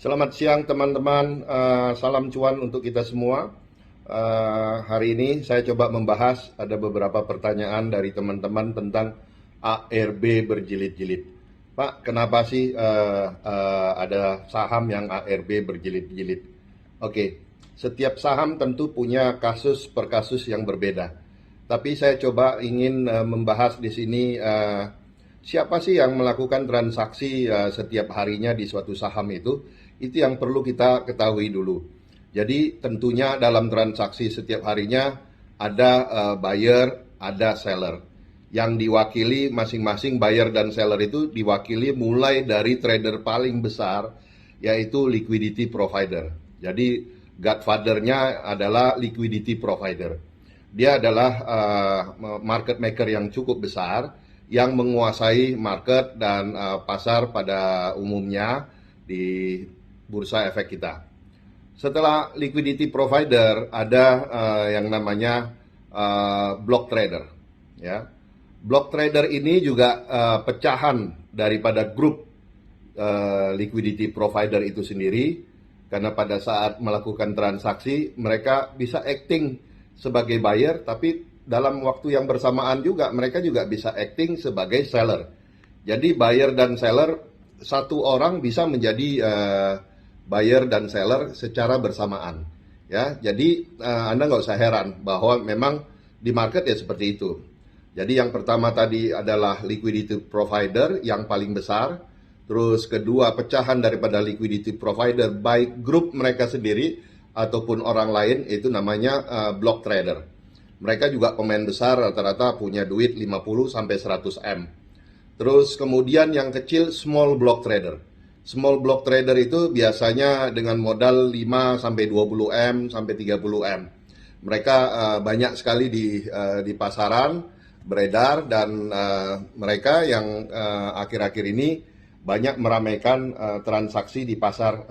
Selamat siang teman-teman, salam cuan untuk kita semua. Hari ini saya coba membahas ada beberapa pertanyaan dari teman-teman tentang ARB berjilid-jilid. Pak, kenapa sih ada saham yang ARB berjilid-jilid? Oke, setiap saham tentu punya kasus per kasus yang berbeda. Tapi saya coba ingin membahas di sini siapa sih yang melakukan transaksi setiap harinya di suatu saham itu yang perlu kita ketahui dulu. Jadi tentunya dalam transaksi setiap harinya ada buyer, ada seller. Yang diwakili masing-masing buyer dan seller itu diwakili mulai dari trader paling besar, yaitu liquidity provider. Jadi godfather-nya adalah liquidity provider. Dia adalah market maker yang cukup besar, yang menguasai market dan pasar pada umumnya di bursa efek kita. Setelah liquidity provider ada yang namanya block trader, ya. Block trader ini juga pecahan daripada grup liquidity provider itu sendiri, karena pada saat melakukan transaksi mereka bisa acting sebagai buyer, tapi dalam waktu yang bersamaan juga mereka juga bisa acting sebagai seller. Jadi buyer dan seller, satu orang bisa menjadi buyer dan seller secara bersamaan. Ya, jadi Anda nggak usah heran bahwa memang di market ya seperti itu. Jadi yang pertama tadi adalah liquidity provider yang paling besar. Terus kedua, pecahan daripada liquidity provider baik grup mereka sendiri ataupun orang lain, itu namanya block trader. Mereka juga pemain besar, rata-rata punya duit 50 sampai 100 M. Terus kemudian yang kecil small block trader. Small block trader itu biasanya dengan modal 5 sampai 20 M sampai 30 M. Mereka banyak sekali di pasaran beredar, dan mereka yang akhir-akhir ini banyak meramaikan transaksi di pasar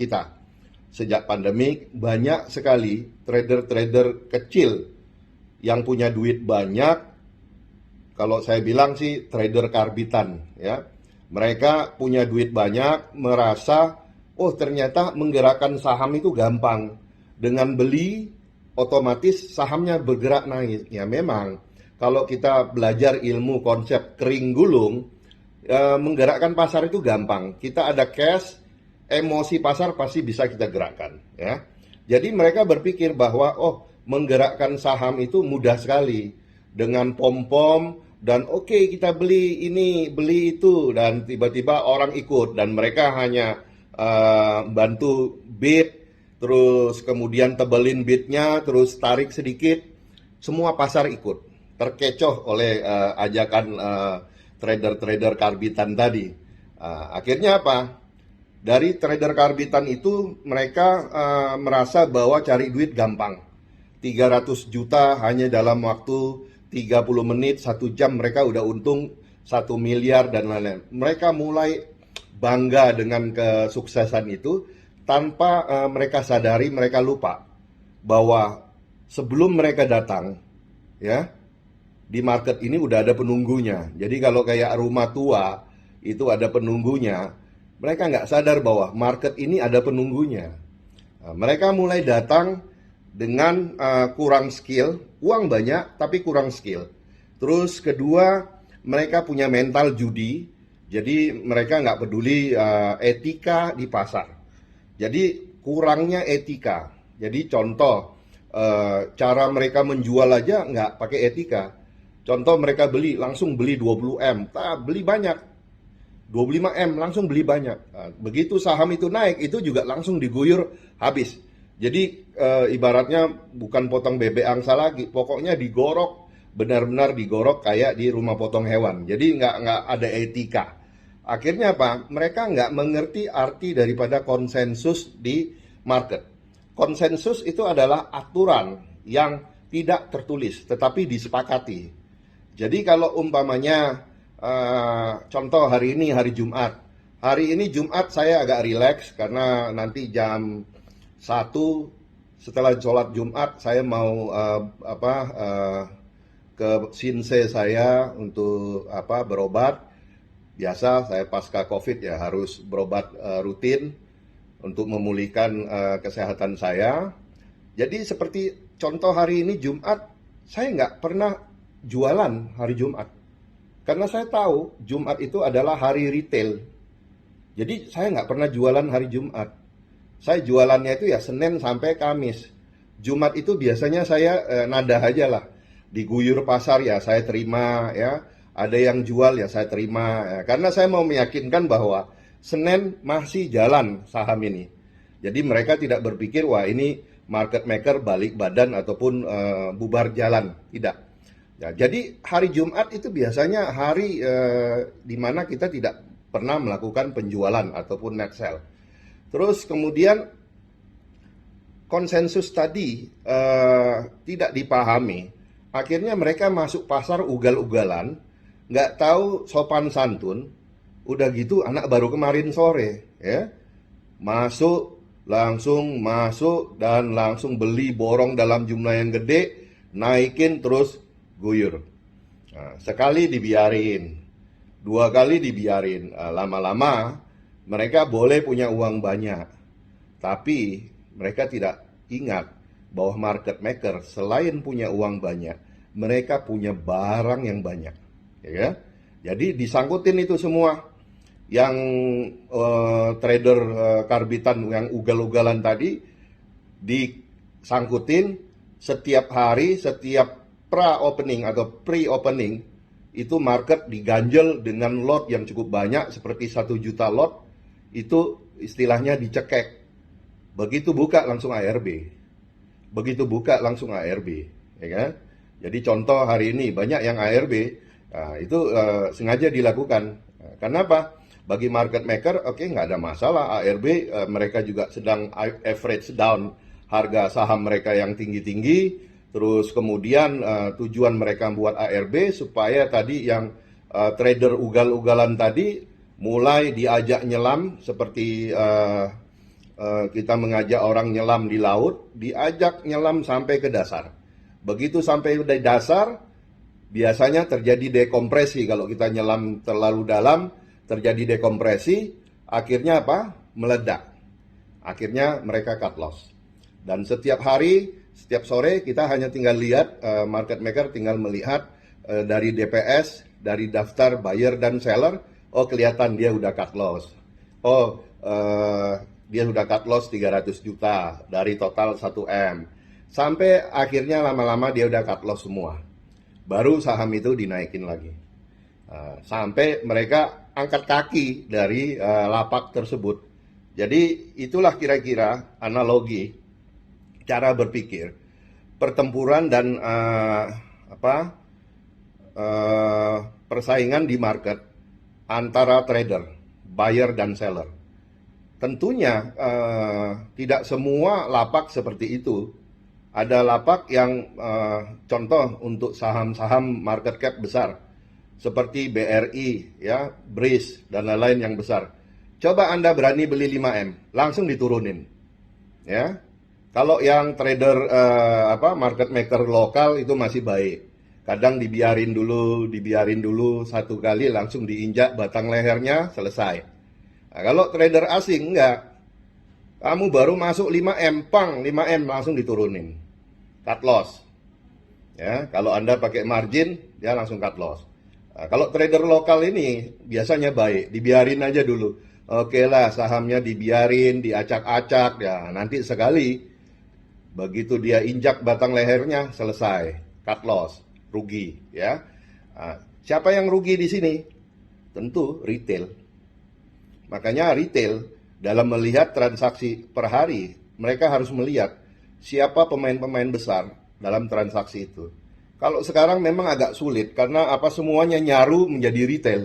kita. Sejak pandemik banyak sekali trader-trader kecil yang punya duit banyak. Kalau saya bilang sih trader karbitan, ya. Mereka punya duit banyak, merasa oh ternyata menggerakkan saham itu gampang. Dengan beli otomatis sahamnya bergerak naik. Ya memang kalau kita belajar ilmu konsep kering gulung, menggerakkan pasar itu gampang. Kita ada cash, emosi pasar pasti bisa kita gerakkan, ya. Jadi mereka berpikir bahwa oh menggerakkan saham itu mudah sekali dengan pom-pom dan oke, kita beli ini, beli itu, dan tiba-tiba orang ikut dan mereka hanya bantu bid, terus kemudian tebelin bidnya, terus tarik sedikit, semua pasar ikut, terkecoh oleh ajakan trader-trader karbitan tadi. Akhirnya apa? Dari trader karbitan itu mereka merasa bahwa cari duit gampang. 300 juta hanya dalam waktu 30 menit, 1 jam mereka udah untung 1 miliar dan lain-lain. Mereka mulai bangga dengan kesuksesan itu tanpa mereka sadari, mereka lupa bahwa sebelum mereka datang, ya, di market ini udah ada penunggunya. Jadi kalau kayak rumah tua itu ada penunggunya, mereka nggak sadar bahwa market ini ada penunggunya. Nah, mereka mulai datang dengan kurang skill, uang banyak tapi kurang skill. Terus kedua, mereka punya mental judi, jadi mereka nggak peduli etika di pasar. Jadi kurangnya etika. Jadi contoh, cara mereka menjual aja nggak pakai etika. Contoh mereka beli, langsung beli 20 M, beli banyak. 25 M langsung beli banyak. Nah, begitu saham itu naik, itu juga langsung diguyur habis. Jadi ibaratnya bukan potong bebek angsa lagi, pokoknya digorok, benar-benar digorok kayak di rumah potong hewan. Jadi nggak ada etika. Akhirnya apa? Mereka nggak mengerti arti daripada konsensus di market. Konsensus itu adalah aturan yang tidak tertulis, tetapi disepakati. Jadi kalau umpamanya contoh hari ini hari Jumat. Hari ini Jumat saya agak rileks karena nanti jam 1 setelah sholat Jumat saya mau ke sinse saya untuk berobat. biasa saya pasca COVID ya harus berobat rutin untuk memulihkan kesehatan saya. Jadi seperti contoh hari ini Jumat, saya nggak pernah jualan hari Jumat. Karena saya tahu Jumat itu adalah hari retail. Jadi saya nggak pernah jualan hari Jumat. Saya jualannya itu ya Senin sampai Kamis. Jumat itu biasanya saya nada aja lah. Diguyur pasar ya saya terima ya. Ada yang jual ya saya terima ya. Karena saya mau meyakinkan bahwa Senin masih jalan saham ini. Jadi mereka tidak berpikir wah ini market maker balik badan ataupun bubar jalan. Tidak. Ya, jadi hari Jumat itu biasanya hari di mana kita tidak pernah melakukan penjualan ataupun net sell. Terus kemudian konsensus tadi tidak dipahami. Akhirnya mereka masuk pasar ugal-ugalan, nggak tahu sopan santun. Udah gitu anak baru kemarin sore, ya masuk dan langsung beli borong dalam jumlah yang gede, naikin terus guyur. Nah, sekali dibiarin, 2 kali dibiarin, lama-lama mereka boleh punya uang banyak, tapi mereka tidak ingat bahwa market maker selain punya uang banyak, mereka punya barang yang banyak, ya. Jadi disangkutin itu semua. Yang trader karbitan yang ugal-ugalan tadi disangkutin setiap hari, setiap pra-opening atau pre-opening itu market diganjel dengan lot yang cukup banyak seperti 1 juta lot, itu istilahnya dicekek. Begitu buka langsung ARB. Begitu buka langsung ARB, ya kan? Jadi contoh hari ini banyak yang ARB, nah, itu sengaja dilakukan. Kenapa? Bagi market maker, oke, nggak ada masalah. ARB mereka juga sedang average down harga saham mereka yang tinggi-tinggi. Terus kemudian tujuan mereka buat ARB supaya tadi yang trader ugal-ugalan tadi mulai diajak nyelam seperti kita mengajak orang nyelam di laut, diajak nyelam sampai ke dasar. Begitu sampai di dasar, biasanya terjadi dekompresi. Kalau kita nyelam terlalu dalam, terjadi dekompresi, akhirnya apa? Meledak. Akhirnya mereka cut loss. Dan setiap hari, setiap sore kita hanya tinggal lihat, market maker tinggal melihat dari DPS, dari daftar buyer dan seller, oh kelihatan dia udah cut loss. Oh, dia udah cut loss 300 juta dari total 1M. Sampai akhirnya lama-lama dia udah cut loss semua. Baru saham itu dinaikin lagi. Sampai mereka angkat kaki dari lapak tersebut. Jadi itulah kira-kira analogi cara berpikir pertempuran dan persaingan di market antara trader, buyer dan seller. Tentunya tidak semua lapak seperti itu. Ada lapak yang contoh untuk saham-saham market cap besar seperti BRI, ya, BRIS dan lain-lain yang besar. Coba Anda berani beli 5M, langsung diturunin. Ya. Kalau yang trader market maker lokal itu masih baik. Kadang dibiarin dulu 1 kali langsung diinjak batang lehernya, selesai. Nah, kalau trader asing enggak. Kamu baru masuk 5M, 5M langsung diturunin. Cut loss. Ya, kalau Anda pakai margin, dia langsung cut loss. Nah, kalau trader lokal ini biasanya baik, dibiarin aja dulu. Oke lah, sahamnya dibiarin, diacak-acak, ya nanti sekali begitu dia injak batang lehernya, selesai, cut loss, rugi, ya. Nah, siapa yang rugi di sini? Tentu retail. Makanya retail dalam melihat transaksi per hari, mereka harus melihat siapa pemain-pemain besar dalam transaksi itu. Kalau sekarang memang agak sulit karena semuanya nyaru menjadi retail.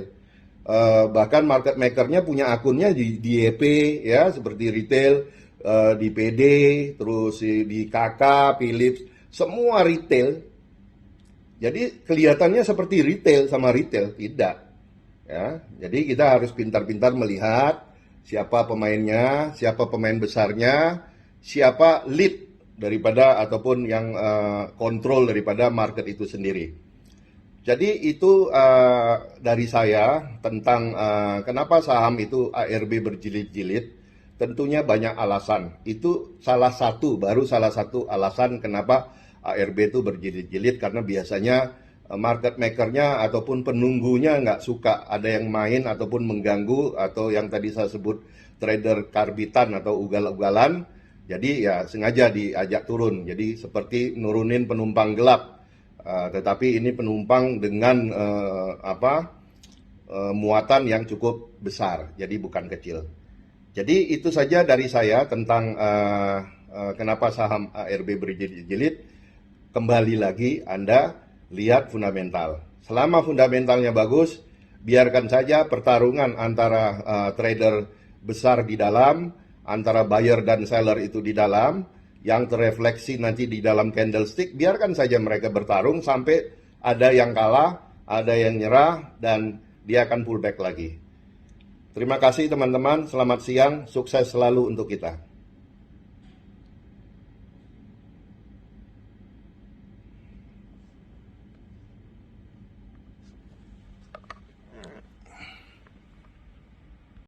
Bahkan market makernya punya akunnya di EP, ya, seperti retail, di PD, terus di KK, Philips, semua retail. Jadi kelihatannya seperti retail sama retail, tidak. Ya, jadi kita harus pintar-pintar melihat siapa pemainnya, siapa pemain besarnya, siapa lead daripada ataupun yang kontrol daripada market itu sendiri. Jadi itu dari saya tentang kenapa saham itu ARB berjilid-jilid. Tentunya banyak alasan. Itu baru salah satu alasan kenapa ARB itu berjilid-jilid, karena biasanya market makernya ataupun penunggunya nggak suka ada yang main ataupun mengganggu, atau yang tadi saya sebut trader karbitan atau ugal-ugalan. Jadi ya sengaja diajak turun. Jadi seperti nurunin penumpang gelap. Tetapi ini penumpang dengan muatan yang cukup besar, jadi bukan kecil. Jadi itu saja dari saya tentang kenapa saham ARB berjilid-jilid. Kembali lagi Anda lihat fundamental. Selama fundamentalnya bagus, biarkan saja pertarungan antara trader besar di dalam, antara buyer dan seller itu di dalam, yang terrefleksi nanti di dalam candlestick. Biarkan saja mereka bertarung sampai ada yang kalah, ada yang nyerah, dan dia akan pullback lagi. Terima kasih teman-teman, selamat siang, sukses selalu untuk kita.